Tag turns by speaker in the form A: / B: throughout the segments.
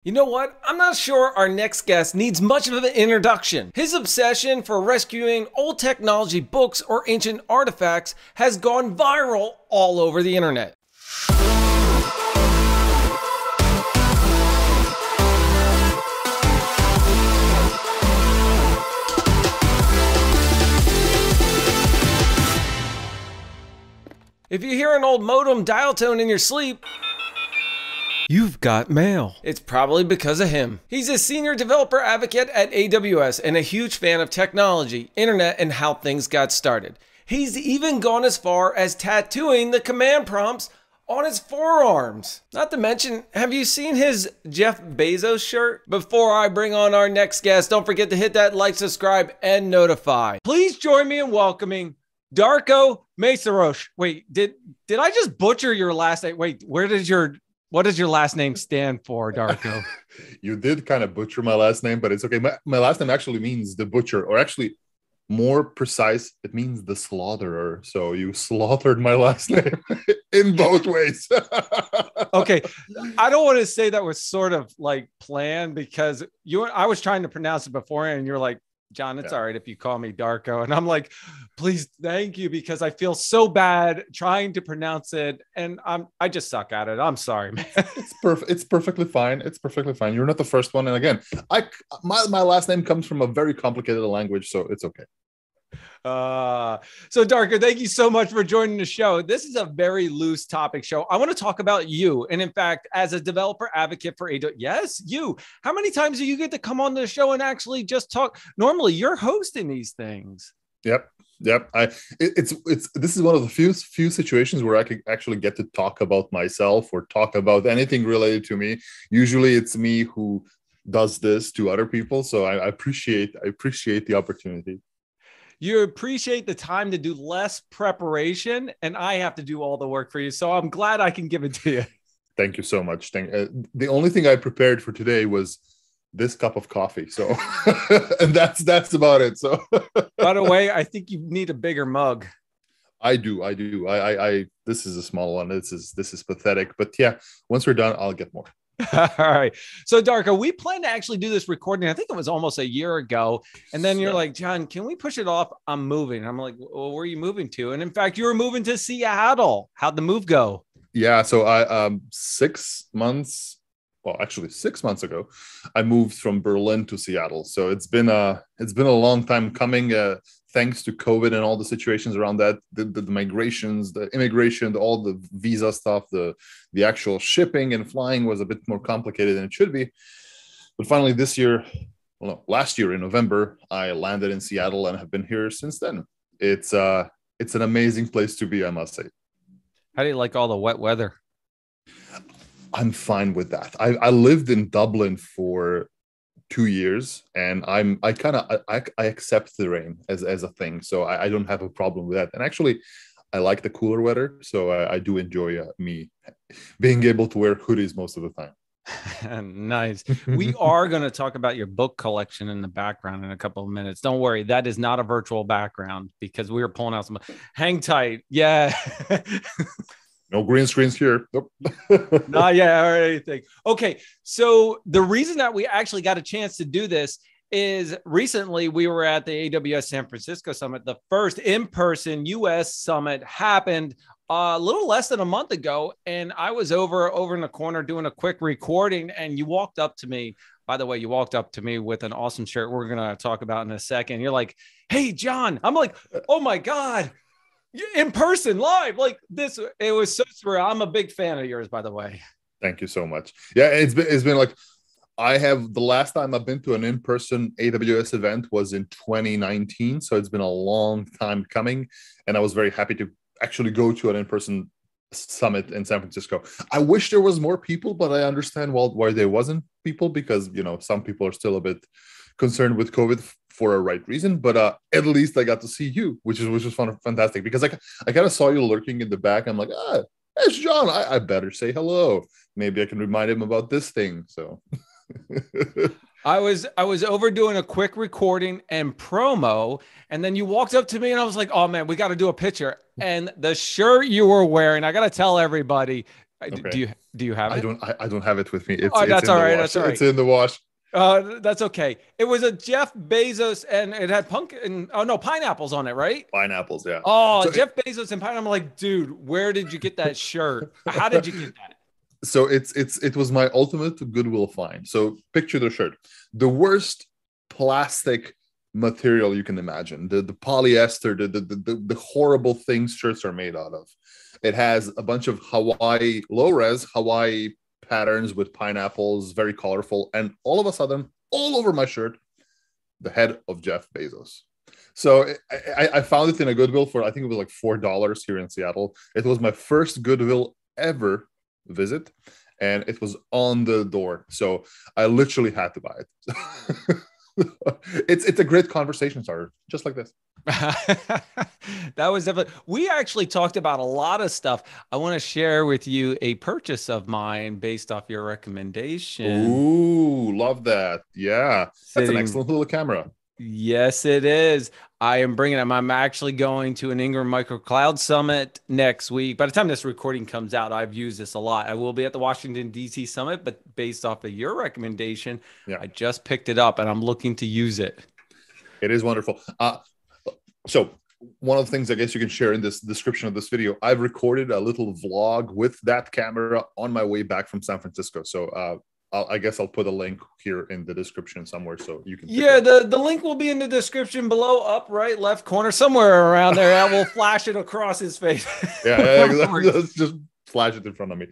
A: You know what? I'm not sure our next guest needs much of an introduction. His obsession for rescuing old technology books or ancient artifacts has gone viral all over the internet. If you hear an old modem dial tone in your sleep, you've got mail. It's probably because of him. He's a senior developer advocate at AWS and a huge fan of technology, internet, and how things got started. He's even gone as far as tattooing the command prompts on his forearms. Not to mention, have you seen his Jeff Bezos shirt? Before I bring on our next guest, don't forget to hit that like, subscribe, and notify. Please join me in welcoming Darko Mesarso. Wait, did I just butcher your last name? Wait, what does your last name stand for, Darko?
B: You did kind of butcher my last name, but it's okay. My last name actually means the butcher, or actually more precise, it means the slaughterer. So you slaughtered my last name in both ways.
A: Okay. I don't want to say that was sort of like planned because I was trying to pronounce it before and you're like, John, it's all right if you call me Darko. And I'm like, please, thank you, because I feel so bad trying to pronounce it. And I just suck at it. I'm sorry, man.
B: It's perfect. It's perfectly fine. It's perfectly fine. You're not the first one. And again, my last name comes from a very complicated language, so it's okay.
A: So Darko, thank you so much for joining the show. This is a very loose topic show. I want to talk about you. And in fact, as a developer advocate for AWS, yes, you, how many times do you get to come on the show and actually just talk? Normally you're hosting these things.
B: Yep. This is one of the few situations where I can actually get to talk about myself or talk about anything related to me. Usually it's me who does this to other people. So I appreciate the opportunity.
A: You appreciate the time to do less preparation, and I have to do all the work for you. So I'm glad I can give it to you.
B: Thank you so much. The only thing I prepared for today was this cup of coffee. So, and that's about it. So,
A: by the way, I think you need a bigger mug.
B: I do. I this is a small one. This is pathetic. But yeah, once we're done, I'll get more.
A: All right. So Darko, we planned to actually do this recording. I think it was almost a year ago. And then you're like, John, can we push it off? I'm moving. I'm like, well, where are you moving to? And in fact, you were moving to Seattle. How'd the move go?
B: Yeah. So I 6 months. Well, actually 6 months ago, I moved from Berlin to Seattle. So it's been a long time coming. Thanks to COVID and all the situations around that, the migrations, the immigration, all the visa stuff, the actual shipping and flying was a bit more complicated than it should be. But finally last year in November, I landed in Seattle and have been here since then. It's an amazing place to be, I must say.
A: How do you like all the wet weather?
B: I'm fine with that. I lived in Dublin for 2 years, and I accept the rain as a thing, so I don't have a problem with that. And actually, I like the cooler weather, so I do enjoy me being able to wear hoodies most of the time.
A: Nice. We are going to talk about your book collection in the background in a couple of minutes. Don't worry, that is not a virtual background because we were pulling out some. Hang tight, yeah.
B: No green screens here. Nope.
A: Not yet or anything. Okay. So the reason that we actually got a chance to do this is recently we were at the AWS San Francisco Summit. The first in-person US summit happened a little less than a month ago. And I was over in the corner doing a quick recording and you walked up to me. By the way, you walked up to me with an awesome shirt we're going to talk about in a second. You're like, hey, John. I'm like, oh my God. In person, live, like this. It was so surreal. I'm a big fan of yours, by the way.
B: Thank you so much. Yeah, it's been like the last time I've been to an in-person AWS event was in 2019. So it's been a long time coming. And I was very happy to actually go to an in-person summit in San Francisco. I wish there was more people, but I understand why there wasn't people because, some people are still a bit concerned with COVID for a right reason, but at least I got to see you, which is fun, fantastic because I kind of saw you lurking in the back. I'm like, it's John. I better say hello. Maybe I can remind him about this thing. So
A: I was overdoing a quick recording and promo, and then you walked up to me and I was like, oh man, we got to do a picture. And the shirt you were wearing, I got to tell everybody,
B: Okay.
A: Do you have it?
B: I don't have it with me. It's
A: Oh,
B: it's
A: that's
B: in
A: all
B: the
A: right.
B: wash.
A: That's all right.
B: It's in the wash.
A: That's okay. It was a Jeff Bezos, and it had pumpkin. Oh no, pineapples on it, right?
B: Pineapples, yeah.
A: Oh,
B: So
A: Jeff Bezos and pineapple. I'm like, dude, where did you get that shirt? How did you get that?
B: so it was my ultimate Goodwill find. So picture the shirt. The worst plastic material you can imagine. The polyester, the horrible things shirts are made out of. It has a bunch of Hawaii low-res Hawaii patterns with pineapples, very colorful, and all of a sudden, all over my shirt, the head of Jeff Bezos. So I found it in a Goodwill for, I think it was like $4 here in Seattle. It was my first Goodwill ever visit, and it was on the door. So I literally had to buy it. It's a great conversation starter, just like this.
A: That was definitely, we actually talked about a lot of stuff. I want to share with you a purchase of mine based off your recommendation.
B: Ooh, love that. Yeah, that's an
A: Sitting,
B: excellent little camera.
A: yes, it is. I am bringing them. I'm actually going to an Ingram Micro Cloud Summit next week. By the time this recording comes out, I've used this a lot. I will be at the Washington, D.C. Summit, but based off of your recommendation,
B: Yeah,
A: I just picked it up and I'm looking to use it.
B: it is wonderful. So one of the things I guess you can share in this description of this video, I've recorded a little vlog with that camera on my way back from San Francisco. So I guess I'll put a link here in the description somewhere so you can.
A: Yeah, the link will be in the description below, up, right, left corner, somewhere around there. I will flash it across his face.
B: Yeah, let's just flash it in front of me.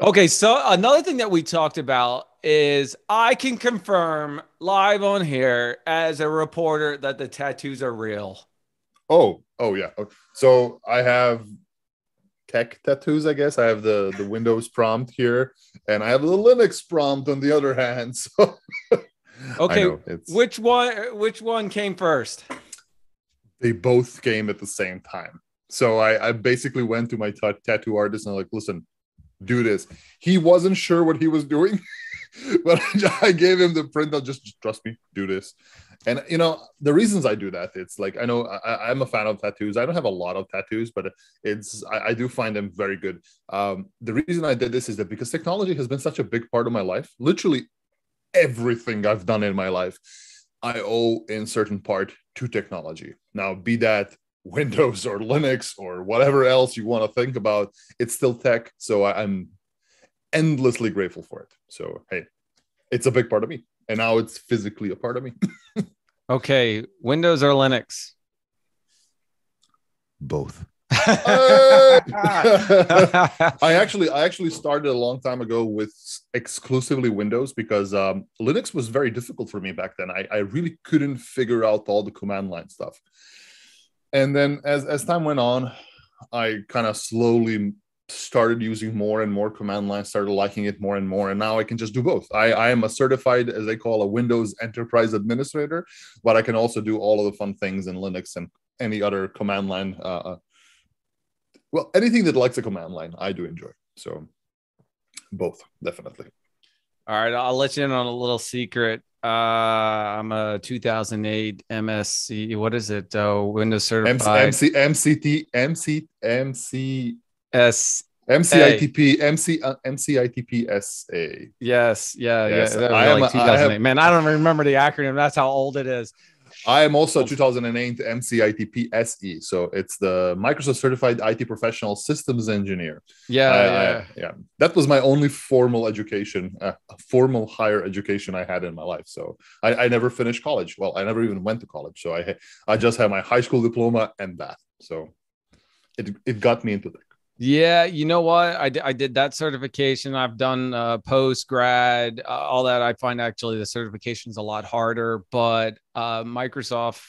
A: Okay, so another thing that we talked about is I can confirm live on here as a reporter that the tattoos are real.
B: Oh yeah. So I have tech tattoos, I guess. I have the Windows prompt here, and I have the Linux prompt on the other hand. So
A: okay,
B: know,
A: which one came first?
B: They both came at the same time. So I basically went to my tattoo artist and I'm like, listen, do this. He wasn't sure what he was doing, but I gave him the print. I'll just trust me, do this. And the reasons I do that, it's like, I know I'm a fan of tattoos. I don't have a lot of tattoos, but I do find them very good. The reason I did this is that because technology has been such a big part of my life. Literally everything I've done in my life, I owe in certain part to technology. Now, be that Windows or Linux or whatever else you want to think about, it's still tech. So I'm endlessly grateful for it. So, hey, it's a big part of me. And now it's physically a part of me.
A: Okay, Windows or Linux?
B: Both. I actually started a long time ago with exclusively Windows because Linux was very difficult for me back then. I really couldn't figure out all the command line stuff. And then as time went on, I kind of slowly started using more and more command lines, started liking it more and more. And now I can just do both. I am a certified, as they call, a Windows enterprise administrator, but I can also do all of the fun things in Linux and any other command line. Well, anything that likes a command line, I do enjoy. So both, definitely.
A: All right, I'll let you in on a little secret. I'm a 2008 MSc. What is it? Windows certified.
B: MCITP, MCITP SA.
A: Yes, yeah. That was
B: I am
A: like 2008. Man, I don't remember the acronym. That's how old it is.
B: I am also 2008 MCITP SE. So it's the Microsoft Certified IT Professional Systems Engineer.
A: Yeah.
B: That was my only formal education, formal higher education I had in my life. So I never finished college. Well, I never even went to college. So I just had my high school diploma and that. So it got me into tech.
A: Yeah, you know what? I did that certification. I've done post grad, all that. I find actually the certification is a lot harder, but Microsoft,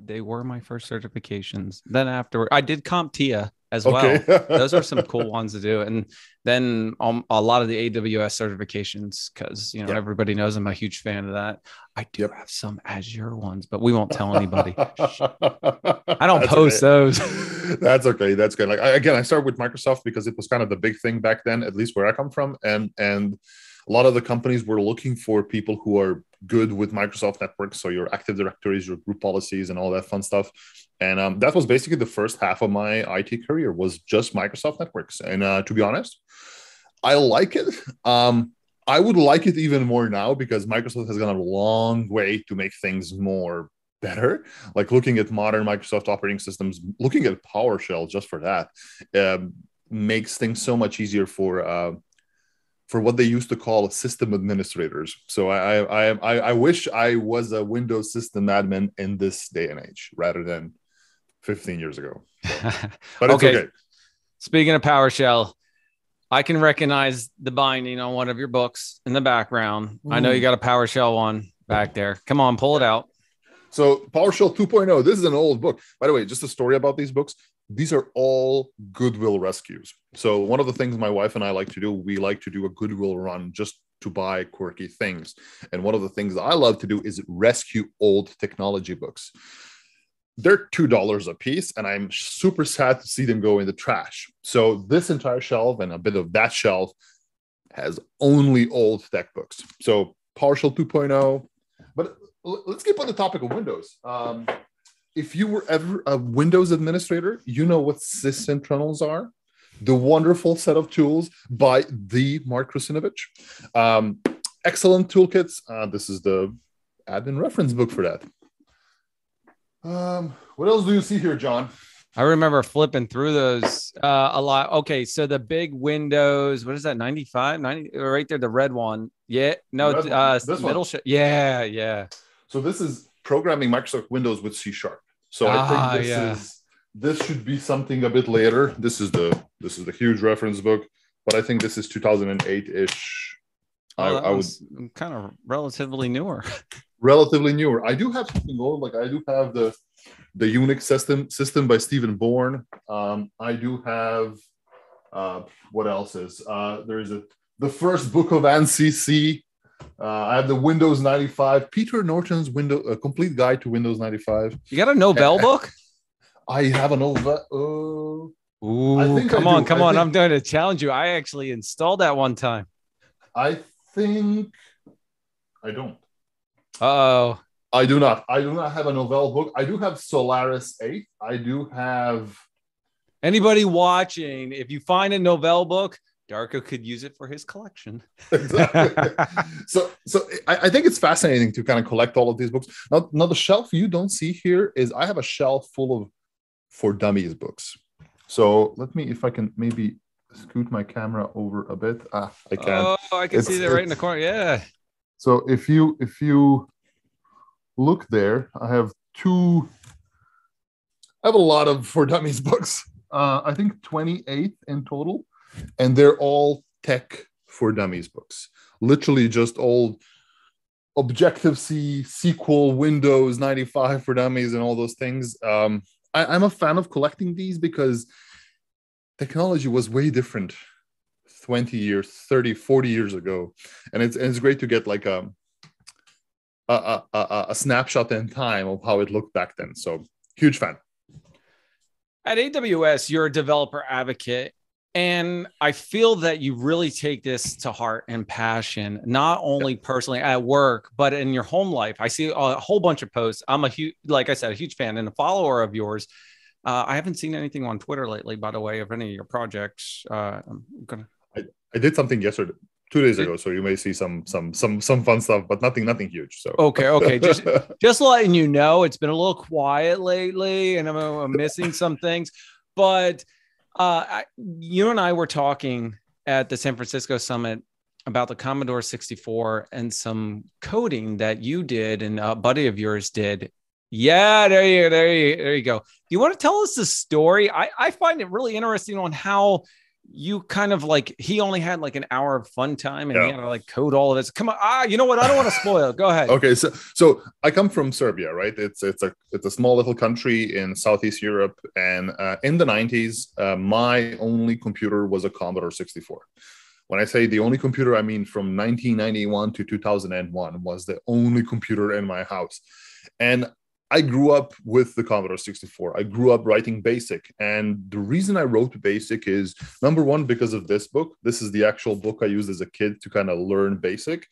A: they were my first certifications. Then afterward, I did CompTIA as well. Those are some cool ones to do. And then a lot of the AWS certifications, because everybody knows I'm a huge fan of that. I do have some Azure ones, but we won't tell anybody. I don't post those.
B: That's okay. That's good. Like I started with Microsoft because it was kind of the big thing back then, at least where I come from, and a lot of the companies were looking for people who are good with Microsoft networks. So your Active Directories, your group policies, and all that fun stuff. And that was basically the first half of my IT career was just Microsoft networks. And to be honest, I like it. I would like it even more now because Microsoft has gone a long way to make things more better. Like looking at modern Microsoft operating systems, looking at PowerShell just for that makes things so much easier for what they used to call system administrators. So I wish I was a Windows system admin in this day and age rather than 15 years ago. So, but it's okay.
A: Speaking of PowerShell, I can recognize the binding on one of your books in the background. I know you got a PowerShell one back there. Come on, pull it out.
B: So PowerShell 2.0, this is an old book. By the way, just a story about these books. These are all Goodwill rescues. So one of the things my wife and I like to do, we like to do a Goodwill run just to buy quirky things. And one of the things I love to do is rescue old technology books. They're $2 a piece, and I'm super sad to see them go in the trash. So this entire shelf and a bit of that shelf has only old tech books. So PowerShell 2.0. But let's keep on the topic of Windows. If you were ever a Windows administrator, you know what sysinternals are. The wonderful set of tools by the Mark Rusinovich. Excellent toolkits. This is the admin reference book for that. What else do you see here, John?
A: I remember flipping through those a lot. Okay, so the big Windows, what is that, 95, 90, right there, the red one. Yeah, no,
B: this
A: middle. Yeah.
B: So this is programming Microsoft Windows with C#. So I think this should be something a bit later. This is the huge reference book, but I think this is 2008-ish.
A: I was kind of relatively newer.
B: Relatively newer. I do have something old. Like I do have the Unix system by Stephen Bourne. I do have what else is there is the first book of ANSI. I have the Windows 95, Peter Norton's complete guide to Windows 95.
A: You got a Novell book?
B: I have a Novell.
A: Ooh, come on! I'm going to challenge you. I actually installed that one time.
B: I think I don't.
A: Uh-oh.
B: I do not have a Novell book. I do have Solaris 8. I do have.
A: Anybody watching, if you find a Novell book, Darko could use it for his collection.
B: Exactly. So I think it's fascinating to kind of collect all of these books. Now the shelf you don't see here is I have a shelf full of For Dummies books. So let me, if I can maybe scoot my camera over a bit. I can.
A: Oh, I can see that right in the corner. Yeah.
B: So if you look there, I have a lot of For Dummies books. I think 28 in total, and they're all tech For Dummies books. Literally just old Objective-C, SQL, Windows 95 For Dummies, and all those things. I'm a fan of collecting these because technology was way different 20 years, 30, 40 years ago. And it's great to get like a snapshot in time of how it looked back then. So huge fan.
A: At AWS, you're a developer advocate. And I feel that you really take this to heart and passion, not only personally at work, but in your home life. I see a whole bunch of posts. I'm like I said, a huge fan and a follower of yours. I haven't seen anything on Twitter lately, by the way, of any of your projects. I
B: did something yesterday, 2 days ago, so you may see some fun stuff, but nothing huge. So
A: okay, just letting you know, it's been a little quiet lately, and I'm missing some things. But you and I were talking at the San Francisco Summit about the Commodore 64 and some coding that you did and a buddy of yours did. Yeah, there you go. Do you want to tell us the story? I find it really interesting on how you kind of like, he only had like an hour of fun time and he had to like code all of this. Come on. You know what? I don't want to spoil it. Go ahead.
B: Okay. So I come from Serbia, right? It's a small little country in Southeast Europe. And in the 90s, my only computer was a Commodore 64. When I say the only computer, I mean from 1991 to 2001 was the only computer in my house. And I grew up with the Commodore 64. I grew up writing BASIC. And the reason I wrote BASIC is, number one, because of this book. This is the actual book I used as a kid to kind of learn BASIC.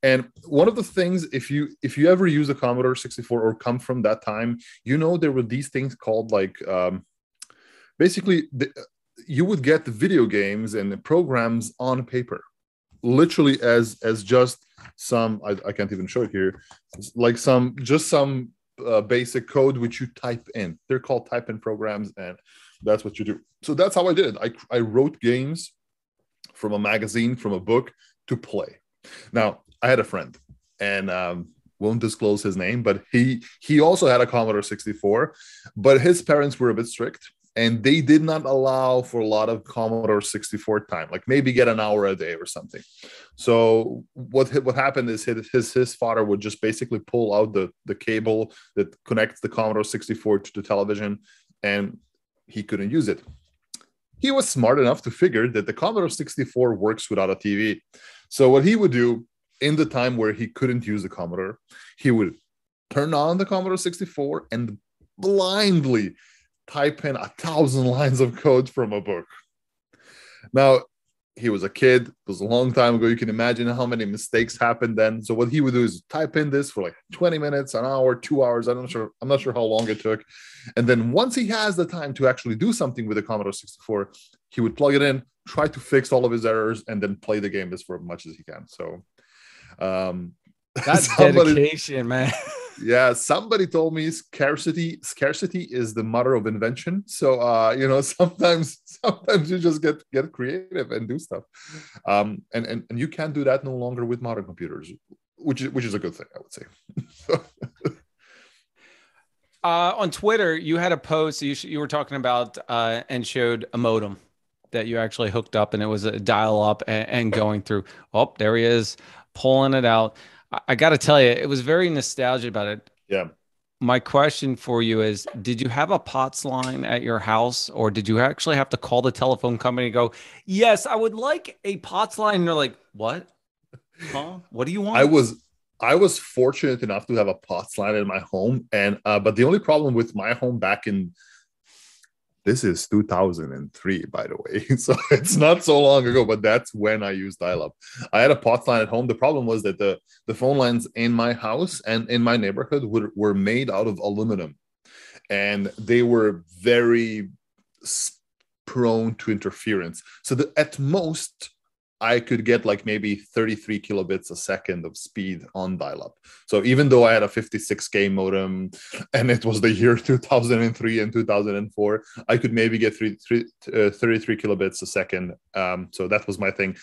B: And one of the things, if you ever use a Commodore 64 or come from that time, there were these things called like basically you would get the video games and the programs on paper, literally as just some, I can't even show it here, like some basic code which you type in. They're called type in programs, and that's what you do. So that's how I did it. I wrote games from a magazine, from a book, to play. Now, I had a friend, and won't disclose his name, but he also had a Commodore 64, but his parents were a bit strict, and they did not allow for a lot of Commodore 64 time, like maybe get an hour a day or something. So what happened is his father would just basically pull out the cable that connects the Commodore 64 to the television, and he couldn't use it. He was smart enough to figure that the Commodore 64 works without a TV. So what he would do in the time where he couldn't use the Commodore, he would turn on the Commodore 64 and blindly type in 1,000 lines of code from a book. Now, he was a kid. It was a long time ago. You can imagine how many mistakes happened then. So what he would do is type in this for like 20 minutes, an hour, 2 hours. I'm not sure how long it took. And then once he has the time to actually do something with the Commodore 64, he would plug it in, try to fix all of his errors, and then play the game as for as much as he can. So
A: that's dedication, man.
B: Yeah, somebody told me scarcity is the mother of invention. So sometimes you just get creative and do stuff. And you can't do that no longer with modern computers, which is a good thing, I would say.
A: On Twitter, you had a post you were talking about and showed a modem that you actually hooked up, and it was a dial-up and going through. Oh, there he is, pulling it out. I got to tell you, it was very nostalgic about it.
B: Yeah.
A: My question for you is, did you have a POTS line at your house, or did you actually have to call the telephone company and go, yes, I would like a POTS line? And they're like, what? Huh? What do you want?
B: I was fortunate enough to have a POTS line in my home, and but the only problem with my home back in, this is 2003, by the way. So it's not so long ago, but that's when I used dial-up. I had a POTS line at home. The problem was that the phone lines in my house and in my neighborhood were made out of aluminum. And they were very prone to interference. So at most, I could get like maybe 33 kilobits a second of speed on dial-up. So even though I had a 56K modem and it was the year 2003 and 2004, I could maybe get 33 kilobits a second. So that was my thing.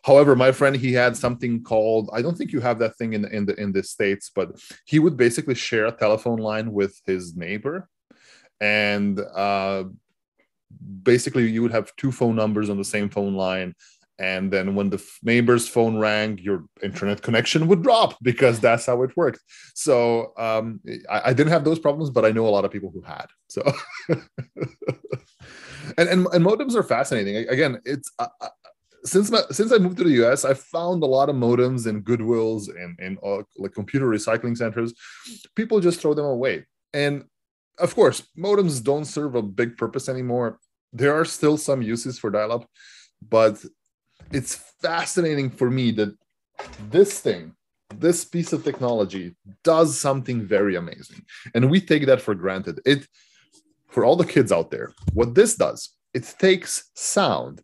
B: However, my friend, he had something called, I don't think you have that thing in the States, but he would basically share a telephone line with his neighbor. And basically you would have two phone numbers on the same phone line. And then when the neighbor's phone rang, your internet connection would drop, because that's how it worked. So I didn't have those problems, but I know a lot of people who had. So and modems are fascinating. Again, it's since I moved to the US, I found a lot of modems in Goodwills and like computer recycling centers. People just throw them away. And of course, modems don't serve a big purpose anymore. There are still some uses for dial-up, but it's fascinating for me that this piece of technology does something very amazing. And we take that for granted. For all the kids out there, what this does, it takes sound,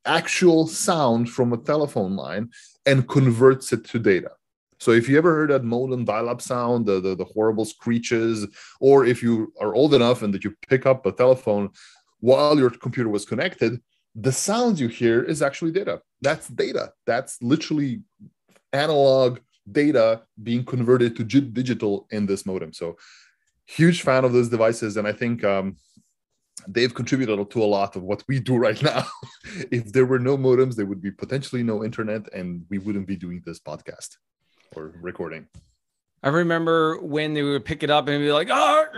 B: actual sound from a telephone line, and converts it to data. So if you ever heard that modem dial-up sound, the horrible screeches, or if you are old enough and that you pick up a telephone while your computer was connected, the sounds you hear is actually data. That's data. That's literally analog data being converted to digital in this modem. So huge fan of those devices. And I think they've contributed to a lot of what we do right now. If there were no modems, there would be potentially no internet, and we wouldn't be doing this podcast or recording.
A: I remember when they would pick it up and be like, hang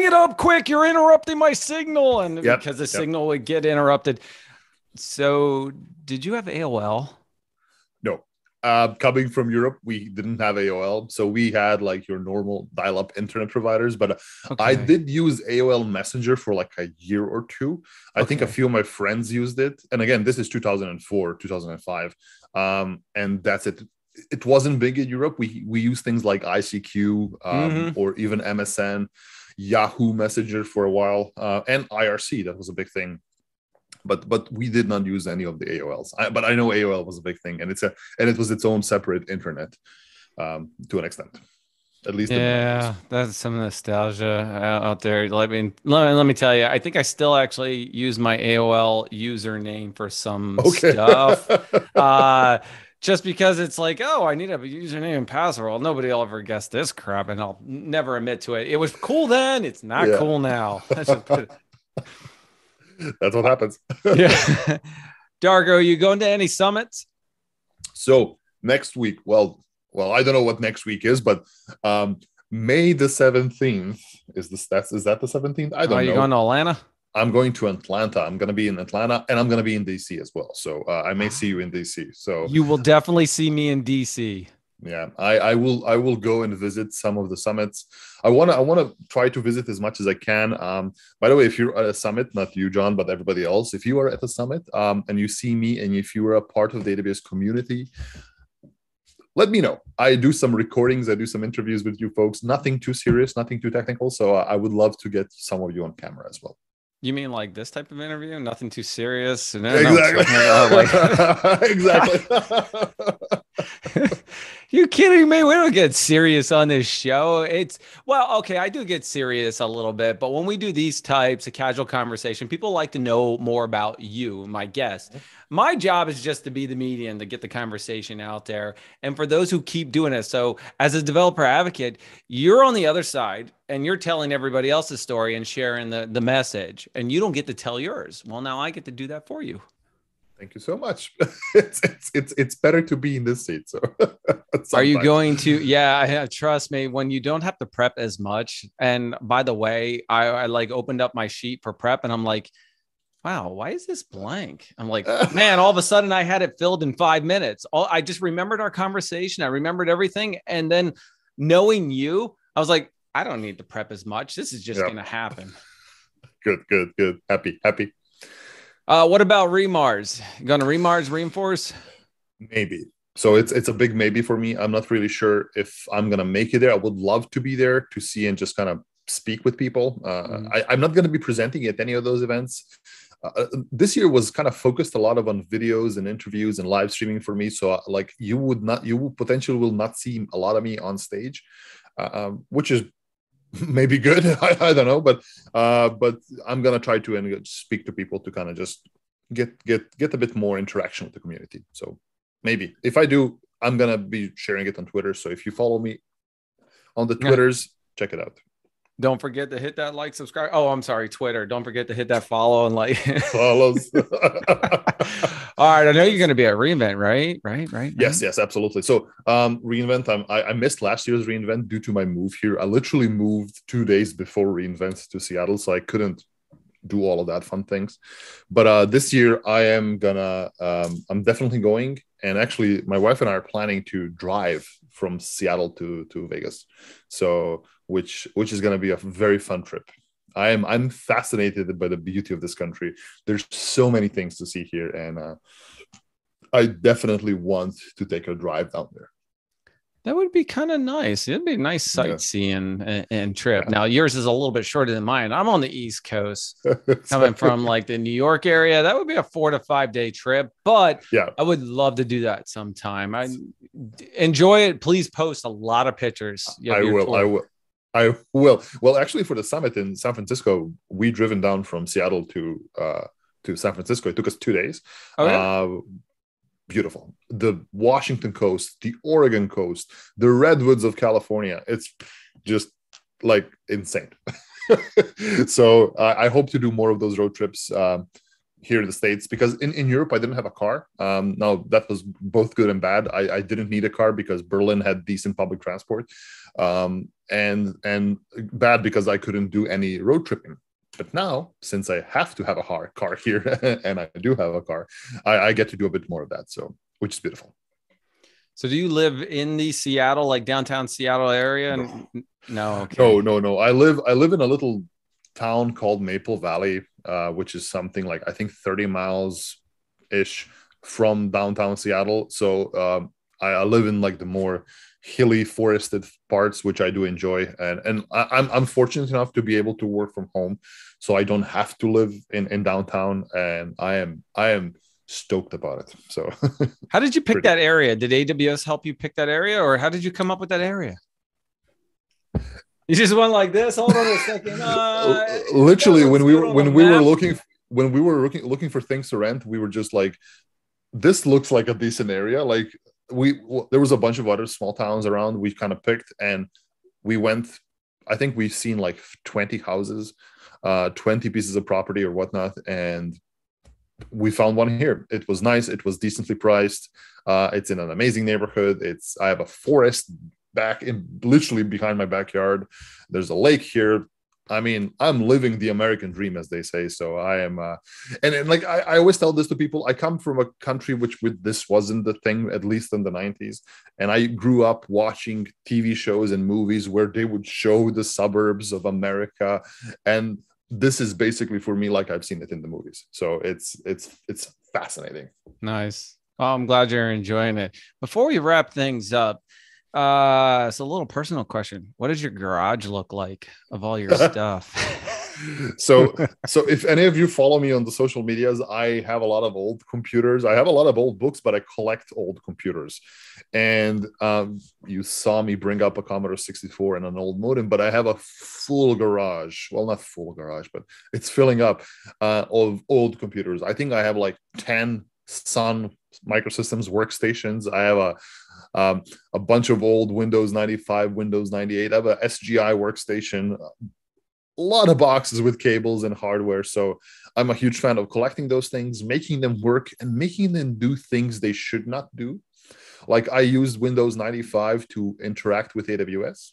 A: it up quick, you're interrupting my signal. And because the signal would get interrupted. So did you have AOL?
B: No. Coming from Europe, we didn't have AOL, so we had like your normal dial-up internet providers. But I
A: Okay.
B: did use AOL Messenger for like a year or two. I think a
A: Okay.
B: few of my friends used it, and again, this is 2004, 2005, and that's it. It wasn't big in Europe. We used things like ICQ
A: Mm-hmm.
B: or even MSN, Yahoo Messenger for a while, and IRC. That was a big thing, but we did not use any of the AOLs. But I know AOL was a big thing, and it was its own separate internet to an extent, at least in the 90s.
A: Yeah, that's some nostalgia out there. Let me tell you, I think I still actually use my AOL username for some
B: Okay.
A: stuff. Uh, just because it's like, oh, I need a username and password. Well, nobody will ever guess this crap, and I'll never admit to it. It was cool then, it's not
B: Yeah.
A: cool now. Let's just put it.
B: That's what happens.
A: Yeah. Darko, you going to any summits?
B: So next week, well, I don't know what next week is, but May the 17th is that the 17th? I
A: Are
B: don't
A: you going
B: know.
A: to Atlanta?
B: I'm going to Atlanta. I'm going to be in Atlanta, and I'm going to be in DC as well. So I may see you in DC. So
A: You will definitely see me in DC.
B: yeah, I will go and visit some of the summits. I wanna try to visit as much as I can. By the way, if you're at a summit, not you, John, but everybody else, if you are at a summit and you see me, and if you are a part of the AWS community, let me know. I do some recordings, I do some interviews with you folks. Nothing too serious, nothing too technical. So I would love to get some of you on camera as well.
A: You mean like this type of interview? Nothing too serious? No, no,
B: Exactly.
A: like
B: Exactly.
A: you kidding me? We don't get serious on this show. It's well, okay, I do get serious a little bit, but when we do these types of casual conversation, people like to know more about you, my guest. My job is just to be the median to get the conversation out there. And for those who keep doing it, so as a developer advocate, you're on the other side and you're telling everybody else's story and sharing the message, and you don't get to tell yours. Well, now I get to do that for you.
B: Thank you so much. It's better to be in this seat. So
A: Are you
B: sometimes.
A: going to? Yeah, trust me, when you don't have to prep as much. And by the way, I like opened up my sheet for prep and I'm like, wow, why is this blank? I'm like, man, all of a sudden I had it filled in 5 minutes. I just remembered our conversation. I remembered everything. And then knowing you, I was like, I don't need to prep as much. This is just
B: Yeah.
A: going to happen.
B: Good. Happy.
A: What about Remars? Going to Remars reinforce?
B: Maybe. So it's a big maybe for me. I'm not really sure if I'm gonna make it there. I would love to be there to see and just kind of speak with people. I'm not going to be presenting at any of those events. This year was kind of focused a lot of on videos and interviews and live streaming for me. So like you potentially will not see a lot of me on stage, which is maybe good. I don't know, but I'm gonna try to and speak to people to kind of just get a bit more interaction with the community. So maybe if I do, I'm gonna be sharing it on Twitter. So if you follow me on the Twitters, check it out.
A: Don't forget to hit that like, subscribe. Oh, I'm sorry, Twitter. Don't forget to hit that follow and like.
B: Follows.
A: All right, I know you're going to be at reInvent, right? Right.
B: Yes, absolutely. So reInvent, I missed last year's reInvent due to my move here. I literally moved 2 days before reInvent to Seattle, so I couldn't do all of that fun things. But this year I am gonna, I'm definitely going. And actually, my wife and I are planning to drive from Seattle to Vegas. So which is going to be a very fun trip. I'm fascinated by the beauty of this country. There's so many things to see here, and I definitely want to take a drive down there.
A: That would be kind of nice. It'd be a nice sightseeing and trip.
B: Yeah.
A: Now, yours is a little bit shorter than mine. I'm on the East Coast, coming from like the New York area. That would be a 4 to 5 day trip, but
B: yeah,
A: I would love to do that sometime. I enjoy it. Please post a lot of pictures.
B: I will. Well, actually, for the summit in San Francisco, we driven down from Seattle to San Francisco. It took us 2 days.
A: Oh, yeah?
B: Beautiful. The Washington coast, the Oregon coast, the redwoods of California. It's just like insane. So I hope to do more of those road trips here in the States, because in Europe I didn't have a car. Now that was both good and bad. I didn't need a car because Berlin had decent public transport, and bad because I couldn't do any road tripping. But now, since I have to have a car here, and I do have a car, I get to do a bit more of that. So, which is beautiful.
A: So do you live in the Seattle, like downtown Seattle area?
B: No,
A: No, okay.
B: no. I live in a little town called Maple Valley, which is something like I think 30 miles ish from downtown Seattle. So I live in like the more hilly forested parts, which I do enjoy, and I'm fortunate enough to be able to work from home, so I don't have to live in downtown, and I am stoked about it. So
A: How did you pick
B: pretty.
A: that area? Did AWS help you pick that area, or how did you come up with that area? You just went like this. Hold on a second. That
B: Literally,
A: looks
B: when we
A: good
B: were
A: on the
B: when we were
A: map.
B: looking for things to rent, we were just like, this looks like a decent area. Like there was a bunch of other small towns around we kind of picked, and we went. I think we've seen like 20 houses, 20 pieces of property or whatnot, and we found one here. It was nice. It was decently priced. It's in an amazing neighborhood. I have a forest back in literally behind my backyard. There's a lake here. I mean, I'm living the American dream, as they say. So I am, and like I always tell this to people. I come from a country with this wasn't the thing, at least in the 90s. And I grew up watching TV shows and movies where they would show the suburbs of America, and this is basically for me like I've seen it in the movies. So it's fascinating.
A: Nice. Well, I'm glad you're enjoying it. Before we wrap things up, it's a little personal question. What does your garage look like of all your stuff?
B: so if any of you follow me on the social medias, I have a lot of old computers. I have a lot of old books, but I collect old computers. And you saw me bring up a Commodore 64 and an old modem, but I have a full garage. Well, not full garage, but it's filling up of old computers. I think I have like 10 Sun Microsystems workstations. I have a bunch of old Windows 95, Windows 98. I have a SGI workstation, a lot of boxes with cables and hardware. So I'm a huge fan of collecting those things, making them work, and making them do things they should not do. Like I used Windows 95 to interact with AWS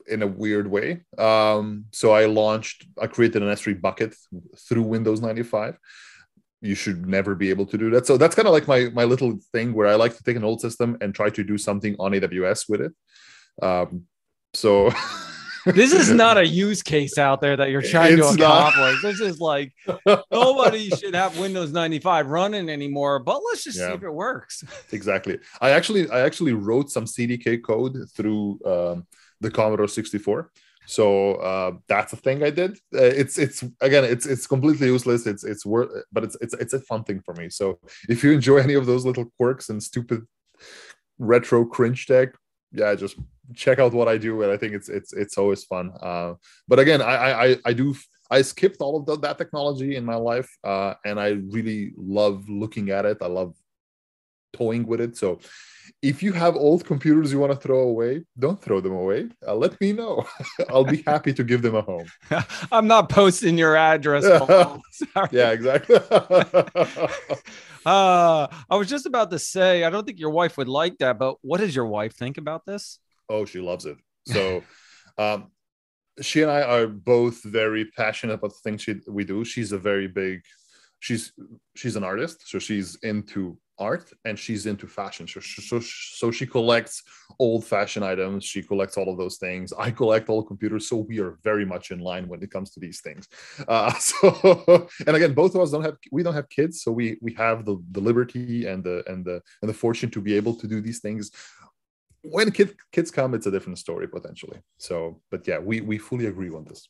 B: in a weird way. So I created an S3 bucket through Windows 95. You should never be able to do that. So that's kind of like my little thing where I like to take an old system and try to do something on AWS with it. So
A: This is not a use case out there that you're trying to accomplish. This is like nobody should have Windows 95 running anymore, but let's just see if it works.
B: Exactly. I actually wrote some CDK code through the Commodore 64. So that's a thing I did. It's completely useless. It's worth, but it's a fun thing for me. So if you enjoy any of those little quirks and stupid retro cringe tech, yeah, just check out what I do, and I think it's always fun. But again, I skipped all of that technology in my life, and I really love looking at it. I love toying with it. So if you have old computers you want to throw away, don't throw them away. Let me know. I'll be happy to give them a home.
A: I'm not posting your address. Sorry.
B: Yeah, exactly.
A: I was just about to say, I don't think your wife would like that, but what does your wife think about this?
B: Oh, she loves it. So she and I are both very passionate about the things we do. She's an artist, so she's into art, and she's into fashion. So she collects old fashion items. She collects all of those things. I collect old computers. So we are very much in line when it comes to these things. And again, both of us don't have kids, so we have the liberty and the fortune to be able to do these things. When kids come, it's a different story potentially. So, but yeah, we fully agree on this.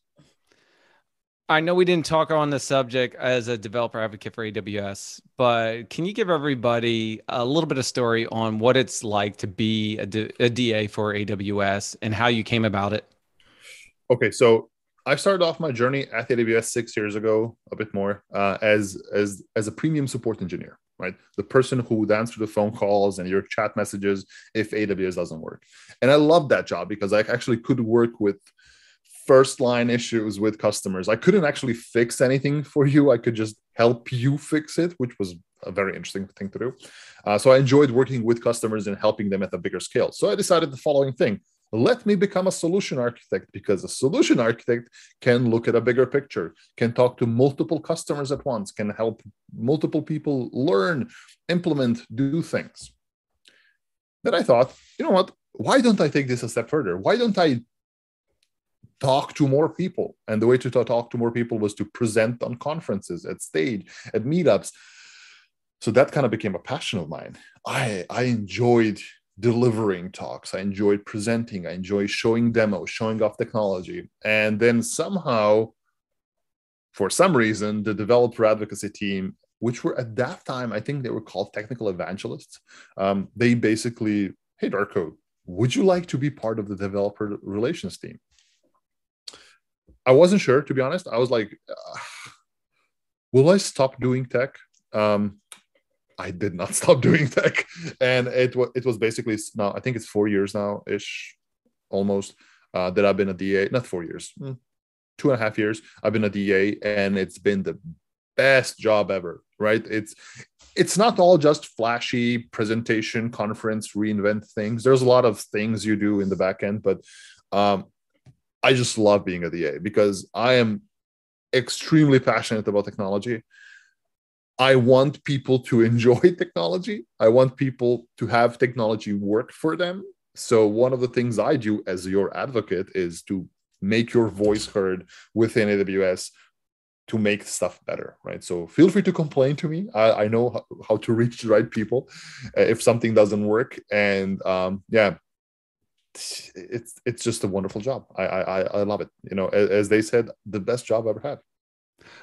A: I know we didn't talk on the subject as a developer advocate for AWS, but can you give everybody a little bit of story on what it's like to be a DA for AWS and how you came about it?
B: Okay, so I started off my journey at AWS 6 years ago, a bit more, as a premium support engineer, right? The person who would answer the phone calls and your chat messages if AWS doesn't work. And I loved that job because I actually could work with first line issues with customers. I couldn't actually fix anything for you. I could just help you fix it, which was a very interesting thing to do. So I enjoyed working with customers and helping them at a bigger scale. So I decided the following thing: let me become a solution architect, because a solution architect can look at a bigger picture, can talk to multiple customers at once, can help multiple people learn, implement, do things. Then I thought, you know what? Why don't I take this a step further? Why don't I talk to more people? And the way to talk to more people was to present on conferences, at stage, at meetups. So that kind of became a passion of mine. I enjoyed delivering talks. I enjoyed presenting. I enjoyed showing demos, showing off technology. And then somehow, for some reason, the developer advocacy team, which were at that time, I think they were called technical evangelists, they basically, hey, Darko, would you like to be part of the developer relations team? I wasn't sure, to be honest. I was like, will I stop doing tech? I did not stop doing tech. And it was basically, now I think it's 4 years now ish, almost, that I've been a DA. Not 4 years, 2.5 years. I've been a DA, and it's been the best job ever, right? It's not all just flashy presentation, conference, reinvent things. There's a lot of things you do in the back end, but I just love being a DA because I am extremely passionate about technology. I want people to enjoy technology. I want people to have technology work for them. So one of the things I do as your advocate is to make your voice heard within AWS to make stuff better, right? So feel free to complain to me. I know how to reach the right people if something doesn't work. And yeah, it's just a wonderful job. I love it. You know, as they said, the best job I ever had.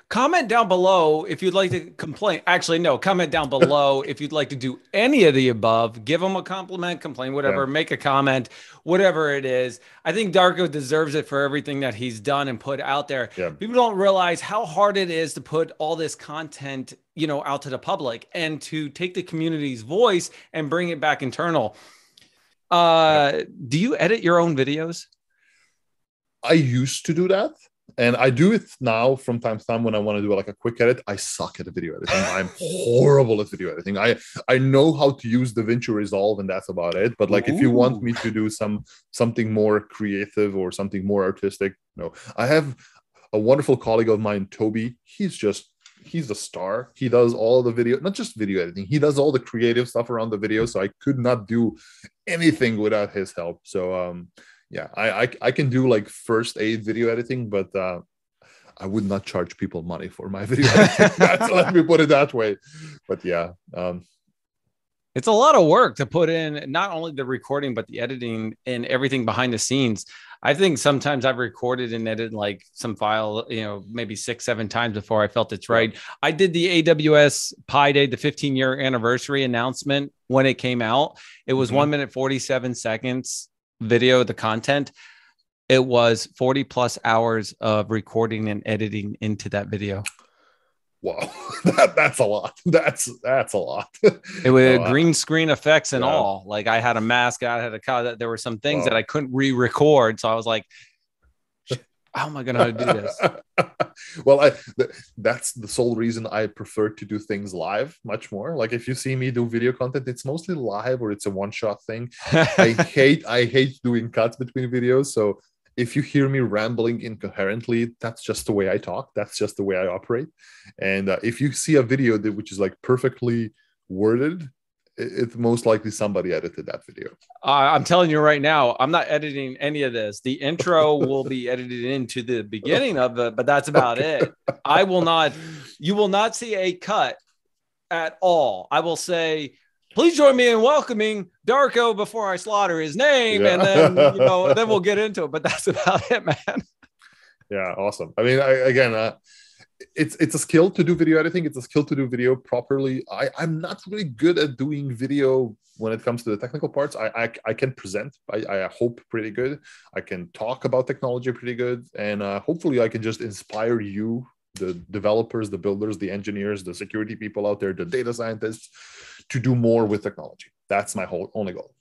A: Comment down below if you'd like to complain. Actually, no, comment down below if you'd like to do any of the above. Give them a compliment, complain, whatever, make a comment, whatever it is. I think Darko deserves it for everything that he's done and put out there.
B: Yeah.
A: People don't realize how hard it is to put all this content, you know, out to the public and to take the community's voice and bring it back internal. Do you edit your own videos?
B: I used to do that. And I do it now from time to time when I want to do like a quick edit. I suck at video editing. I'm horrible at video editing. I know how to use DaVinci Resolve, and that's about it. But like, if you want me to do something more creative or something more artistic, no. I have a wonderful colleague of mine, Toby. He's a star. He does all the video, not just video editing. He does all the creative stuff around the video. So I could not do anything without his help. So yeah, I can do like first aid video editing, but I would not charge people money for my video editing. Let me put it that way. But yeah.
A: It's a lot of work to put in, not only the recording, but the editing and everything behind the scenes. I think sometimes I've recorded and edited like some file, you know, maybe 6-7 times before I felt it's right. I did the AWS Pi Day, the 15-year anniversary announcement when it came out. It was 1 minute, 47 seconds video, the content. It was 40 plus hours of recording and editing into that video.
B: Wow, that's a lot. That's a lot.
A: It was green screen effects and all. Like I had a mask, I had a car. There were some things that I couldn't re-record, so I was like, "How am I going to do this?"
B: Well, that's the sole reason I prefer to do things live much more. Like if you see me do video content, it's mostly live or it's a one-shot thing. I hate doing cuts between videos. So if you hear me rambling incoherently, that's just the way I talk. That's just the way I operate. And if you see a video which is like perfectly worded, it's most likely somebody edited that video.
A: I'm telling you right now, I'm not editing any of this. The intro will be edited into the beginning of it, but that's about it. I will not, you will not see a cut at all. I will say, please join me in welcoming Darko before I slaughter his name. And then, you know, then we'll get into it, but that's about it, man.
B: Yeah. Awesome. I mean, it's a skill to do video editing. It's a skill to do video properly. I'm not really good at doing video when it comes to the technical parts. I can present, I hope, pretty good. I can talk about technology pretty good. And hopefully I can just inspire you, the developers, the builders, the engineers, the security people out there, the data scientists, to do more with technology. That's my only goal.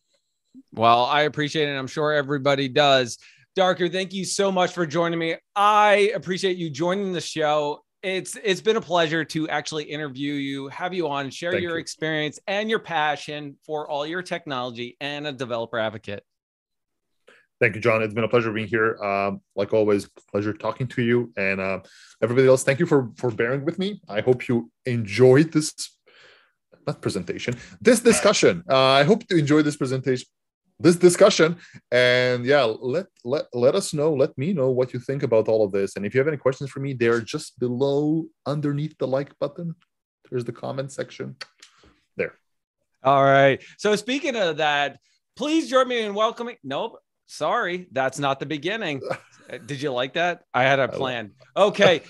A: Well, I appreciate it. I'm sure everybody does. Darko, thank you so much for joining me. I appreciate you joining the show. It's been a pleasure to actually interview you, have you on, share your experience and your passion for all your technology and a developer advocate.
B: Thank you, John. It's been a pleasure being here. Like always, pleasure talking to you. And everybody else, thank you for bearing with me. I hope you enjoyed this not presentation, this discussion. I hope you enjoy this discussion. And yeah, let us know, let me know what you think about all of this. And if you have any questions for me, they're just below underneath the like button. There's the comment section there.
A: All right. So speaking of that, please join me in welcoming. Nope. Sorry. That's not the beginning. Did you like that? I had a plan. Okay.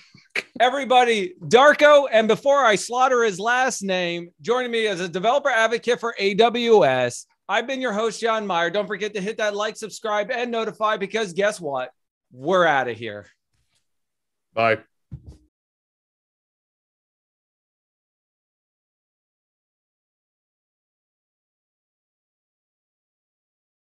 A: Everybody, Darko. And before I slaughter his last name, joining me as a developer advocate for AWS, I've been your host, John Myer. Don't forget to hit that like, subscribe, and notify, because guess what? We're out of here.
B: Bye.